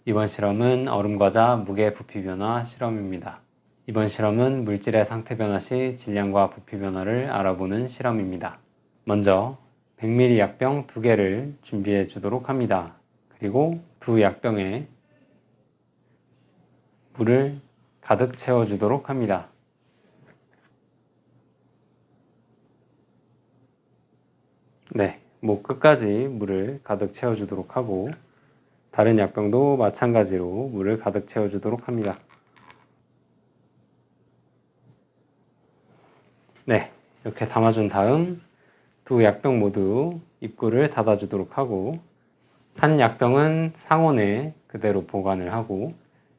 이번 실험은 얼음과자 무게 부피 변화 실험입니다. 이번 실험은 물질의 상태 변화 시 질량과 부피 변화를 알아보는 실험입니다. 먼저 100ml 약병 2개를 준비해 주도록 합니다. 그리고 두 약병에 물을 가득 채워 주도록 합니다. 목 끝까지 물을 가득 채워 주도록 하고 다른 약병도 마찬가지로 물을 가득 채워 주도록 합니다. 이렇게 담아준 다음 두 약병 모두 입구를 닫아 주도록 하고 한 약병은 상온에 그대로 보관을 하고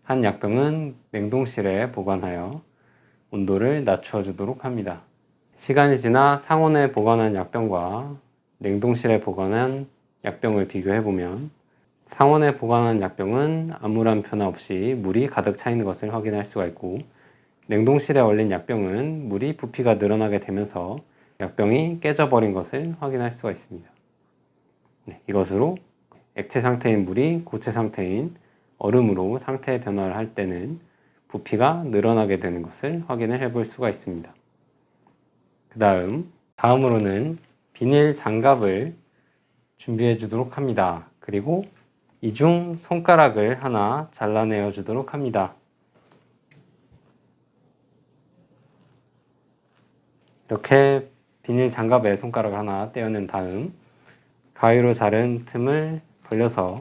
한 약병은 냉동실에 보관하여 온도를 낮춰 주도록 합니다. 시간이 지나 상온에 보관한 약병과 냉동실에 보관한 약병을 비교해 보면 상온에 보관한 약병은 아무런 변화 없이 물이 가득 차 있는 것을 확인할 수가 있고 냉동실에 얼린 약병은 물이 부피가 늘어나게 되면서 약병이 깨져버린 것을 확인할 수가 있습니다. 이것으로 액체 상태인 물이 고체 상태인 얼음으로 상태 변화를 할 때는 부피가 늘어나게 되는 것을 확인을 해볼 수가 있습니다. 다음으로는 비닐 장갑을 준비해 주도록 합니다. 그리고 이중 손가락을 하나 잘라내어 주도록 합니다. 이렇게 비닐 장갑에 손가락을 하나 떼어낸 다음 가위로 자른 틈을 벌려서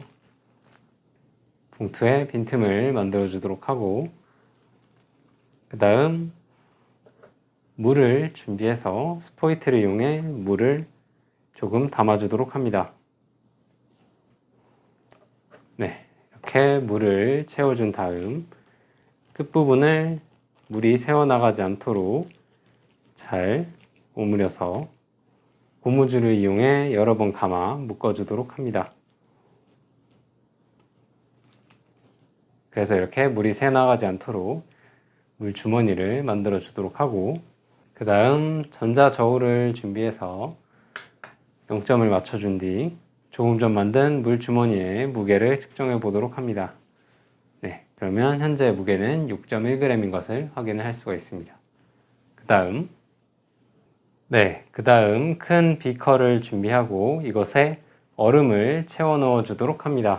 봉투에 빈틈을 만들어 주도록 하고 그 다음 물을 준비해서 스포이트를 이용해 물을 조금 담아 주도록 합니다. 이렇게 물을 채워준 다음 끝부분을 물이 새어나가지 않도록 잘 오므려서 고무줄을 이용해 여러 번 감아 묶어주도록 합니다. 그래서 이렇게 물이 새어나가지 않도록 물 주머니를 만들어 주도록 하고 그 다음 전자저울을 준비해서 0점을 맞춰준 뒤 조금 전 만든 물 주머니의 무게를 측정해 보도록 합니다. 그러면 현재 무게는 6.1g인 것을 확인을 할 수가 있습니다. 그 다음 큰 비커를 준비하고 이것에 얼음을 채워 넣어 주도록 합니다.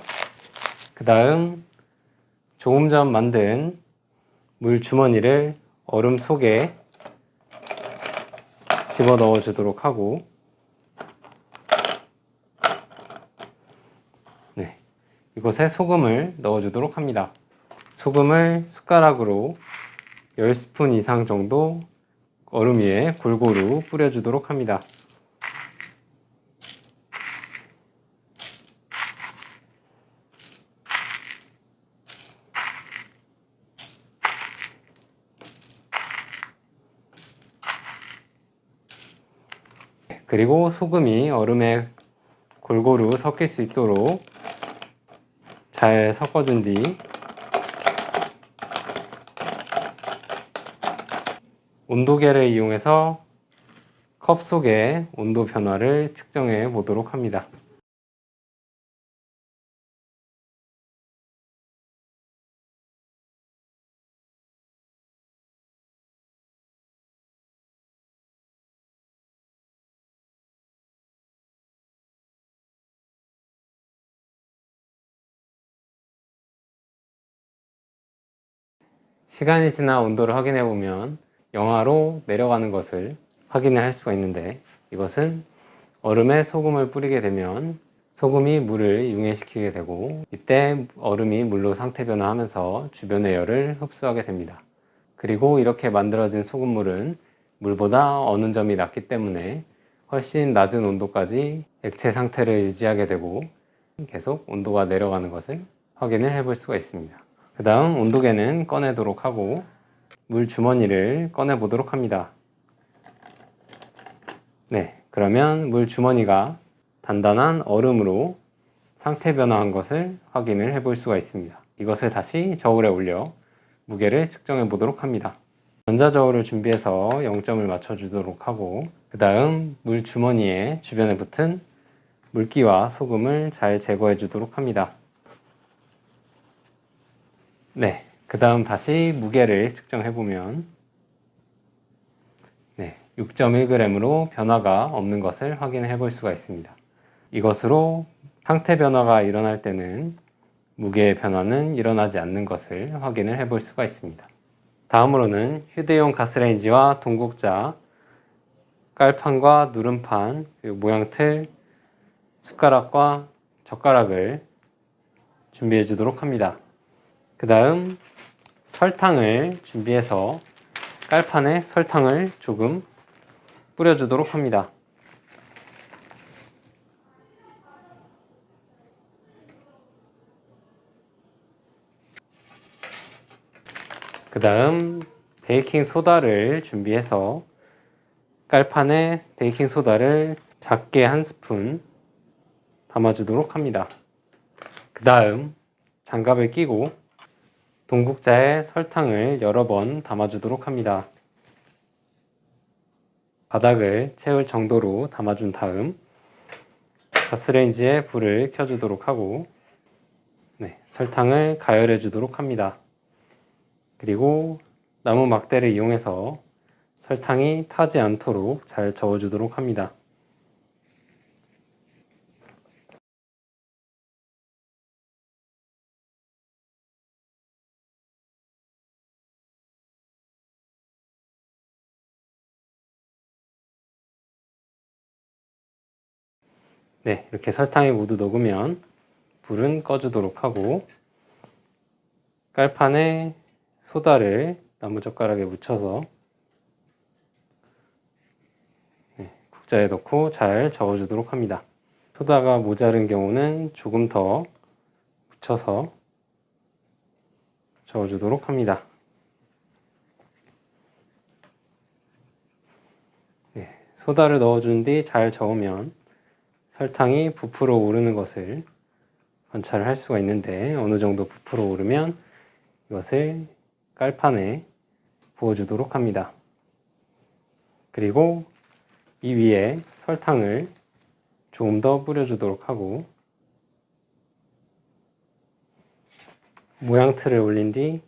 그 다음 조금 전 만든 물 주머니를 얼음 속에 집어 넣어 주도록 하고 이곳에 소금을 넣어 주도록 합니다. 소금을 숟가락으로 10스푼 이상 정도 얼음 위에 골고루 뿌려 주도록 합니다. 그리고 소금이 얼음에 골고루 섞일 수 있도록 잘 섞어준 뒤 온도계를 이용해서 컵 속의 온도 변화를 측정해 보도록 합니다. 시간이 지나 온도를 확인해 보면 영하로 내려가는 것을 확인할 수가 있는데 이것은 얼음에 소금을 뿌리게 되면 소금이 물을 융해시키게 되고 이때 얼음이 물로 상태 변화하면서 주변의 열을 흡수하게 됩니다. 그리고 이렇게 만들어진 소금물은 물보다 어는 점이 낮기 때문에 훨씬 낮은 온도까지 액체 상태를 유지하게 되고 계속 온도가 내려가는 것을 확인을 해볼 수가 있습니다. 그 다음 온도계는 꺼내도록 하고 물 주머니를 꺼내 보도록 합니다. 그러면 물 주머니가 단단한 얼음으로 상태 변화한 것을 확인을 해볼 수가 있습니다. 이것을 다시 저울에 올려 무게를 측정해 보도록 합니다. 전자저울을 준비해서 0점을 맞춰 주도록 하고 그 다음 물 주머니에 주변에 붙은 물기와 소금을 잘 제거해 주도록 합니다. 네, 그 다음 다시 무게를 측정해보면 6.1g으로 변화가 없는 것을 확인해 볼 수가 있습니다. 이것으로 상태 변화가 일어날 때는 무게의 변화는 일어나지 않는 것을 확인을 해 볼 수가 있습니다. 다음으로는 휴대용 가스레인지와 동국자, 깔판과 누름판, 그리고 모양틀, 숟가락과 젓가락을 준비해 주도록 합니다. 그 다음 설탕을 준비해서 깔판에 설탕을 조금 뿌려주도록 합니다. 그 다음 베이킹 소다를 준비해서 깔판에 베이킹 소다를 작게 한 스푼 담아주도록 합니다. 그 다음 장갑을 끼고 동국자에 설탕을 여러 번 담아주도록 합니다. 바닥을 채울 정도로 담아준 다음 가스레인지에 불을 켜주도록 하고 설탕을 가열해 주도록 합니다. 그리고 나무 막대를 이용해서 설탕이 타지 않도록 잘 저어주도록 합니다. 네, 이렇게 설탕이 모두 녹으면 불은 꺼주도록 하고 깔판에 소다를 나무젓가락에 묻혀서 국자에 넣고 잘 저어주도록 합니다. 소다가 모자른 경우는 조금 더 묻혀서 저어주도록 합니다. 소다를 넣어준 뒤 잘 저으면 설탕이 부풀어 오르는 것을 관찰을 할 수가 있는데 어느 정도 부풀어 오르면 이것을 깔판에 부어주도록 합니다. 그리고 이 위에 설탕을 조금 더 뿌려주도록 하고 모양틀을 올린 뒤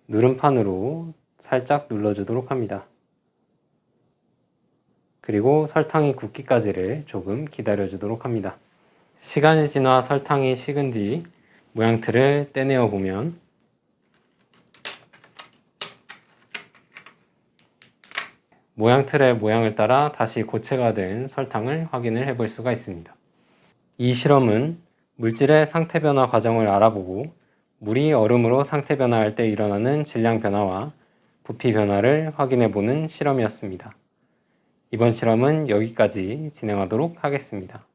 누름판으로 살짝 눌러주도록 합니다. 그리고 설탕이 굳기까지를 조금 기다려주도록 합니다. 시간이 지나 설탕이 식은 뒤 모양틀을 떼내어 보면 모양틀의 모양을 따라 다시 고체가 된 설탕을 확인을 해볼 수가 있습니다. 이 실험은 물질의 상태 변화 과정을 알아보고 물이 얼음으로 상태 변화할 때 일어나는 질량 변화와 부피 변화를 확인해 보는 실험이었습니다. 이번 실험은 여기까지 진행하도록 하겠습니다.